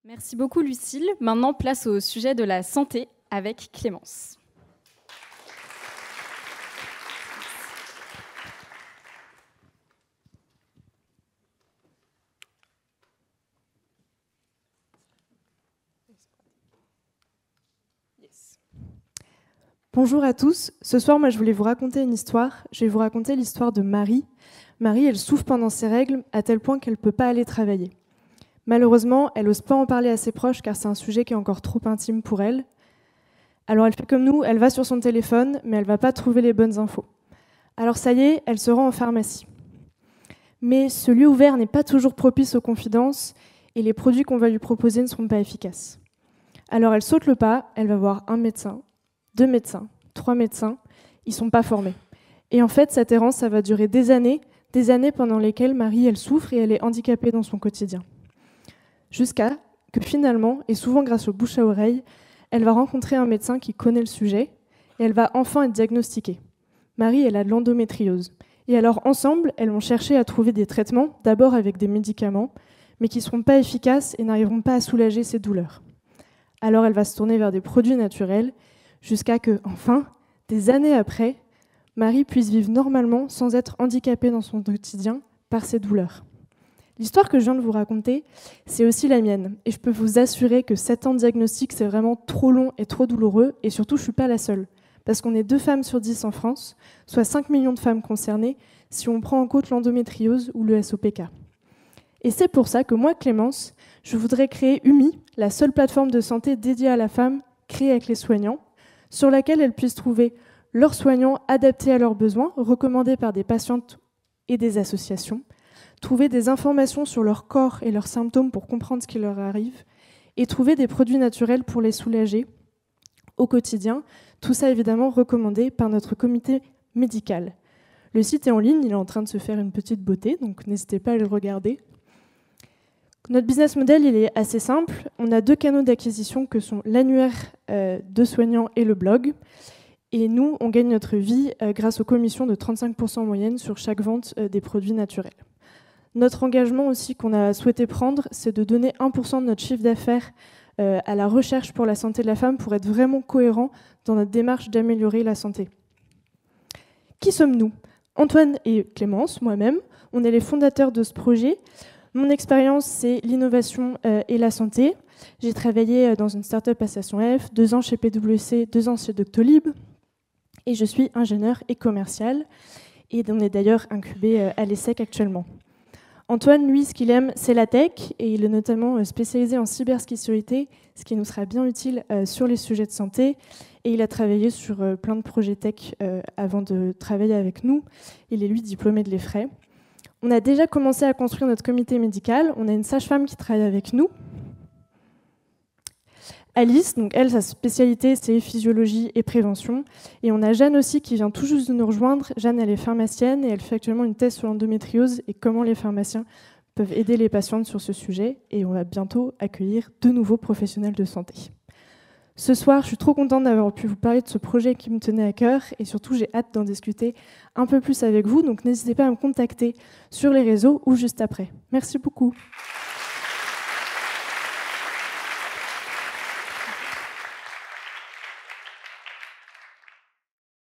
Merci beaucoup Lucille. Maintenant, place au sujet de la santé avec Clémence. Bonjour à tous. Ce soir, moi, je voulais vous raconter une histoire. Je vais vous raconter l'histoire de Marie. Marie, elle souffre pendant ses règles à tel point qu'elle ne peut pas aller travailler. Malheureusement, elle n'ose pas en parler à ses proches car c'est un sujet qui est encore trop intime pour elle. Alors elle fait comme nous, elle va sur son téléphone, mais elle ne va pas trouver les bonnes infos. Alors ça y est, elle se rend en pharmacie. Mais ce lieu ouvert n'est pas toujours propice aux confidences et les produits qu'on va lui proposer ne seront pas efficaces. Alors elle saute le pas, elle va voir un médecin, 2 médecins, 3 médecins, ils ne sont pas formés. Et en fait, cette errance, ça va durer des années pendant lesquelles Marie, elle souffre et elle est handicapée dans son quotidien. Jusqu'à que finalement, et souvent grâce au bouche à oreille, elle va rencontrer un médecin qui connaît le sujet et elle va enfin être diagnostiquée. Marie, elle a de l'endométriose. Et alors, ensemble, elles vont chercher à trouver des traitements, d'abord avec des médicaments, mais qui ne seront pas efficaces et n'arriveront pas à soulager ses douleurs. Alors, elle va se tourner vers des produits naturels, jusqu'à que, enfin, des années après, Marie puisse vivre normalement sans être handicapée dans son quotidien par ses douleurs. L'histoire que je viens de vous raconter, c'est aussi la mienne. Et je peux vous assurer que 7 ans de diagnostic, c'est vraiment trop long et trop douloureux. Et surtout, je ne suis pas la seule. Parce qu'on est 2 femmes sur 10 en France, soit 5 millions de femmes concernées, si on prend en compte l'endométriose ou le SOPK. Et c'est pour ça que moi, Clémence, je voudrais créer UMI, la seule plateforme de santé dédiée à la femme, créée avec les soignants, sur laquelle elles puissent trouver leurs soignants adaptés à leurs besoins, recommandés par des patientes et des associations, trouver des informations sur leur corps et leurs symptômes pour comprendre ce qui leur arrive, et trouver des produits naturels pour les soulager au quotidien, tout ça évidemment recommandé par notre comité médical. Le site est en ligne, il est en train de se faire une petite beauté, donc n'hésitez pas à le regarder. Notre business model, il est assez simple. On a 2 canaux d'acquisition que sont l'annuaire de soignants et le blog. Et nous, on gagne notre vie grâce aux commissions de 35% en moyenne sur chaque vente des produits naturels. Notre engagement aussi qu'on a souhaité prendre, c'est de donner 1% de notre chiffre d'affaires à la recherche pour la santé de la femme pour être vraiment cohérent dans notre démarche d'améliorer la santé. Qui sommes-nous ? Antoine et Clémence, moi-même, on est les fondateurs de ce projet. Mon expérience, c'est l'innovation et la santé. J'ai travaillé dans une start-up à Station F, 2 ans chez PwC, 2 ans chez Doctolib. Et je suis ingénieure et commerciale. Et on est d'ailleurs incubé à l'ESSEC actuellement. Antoine, lui, ce qu'il aime, c'est la tech. Et il est notamment spécialisé en cybersécurité, ce qui nous sera bien utile sur les sujets de santé. Et il a travaillé sur plein de projets tech avant de travailler avec nous. Il est, lui, diplômé de l'EFRAY. On a déjà commencé à construire notre comité médical. On a une sage-femme qui travaille avec nous. Alice, donc elle, sa spécialité, c'est physiologie et prévention. Et on a Jeanne aussi qui vient tout juste de nous rejoindre. Jeanne, elle est pharmacienne et elle fait actuellement une thèse sur l'endométriose et comment les pharmaciens peuvent aider les patientes sur ce sujet. Et on va bientôt accueillir 2 nouveaux professionnels de santé. Ce soir, je suis trop contente d'avoir pu vous parler de ce projet qui me tenait à cœur et surtout, j'ai hâte d'en discuter un peu plus avec vous. Donc n'hésitez pas à me contacter sur les réseaux ou juste après. Merci beaucoup.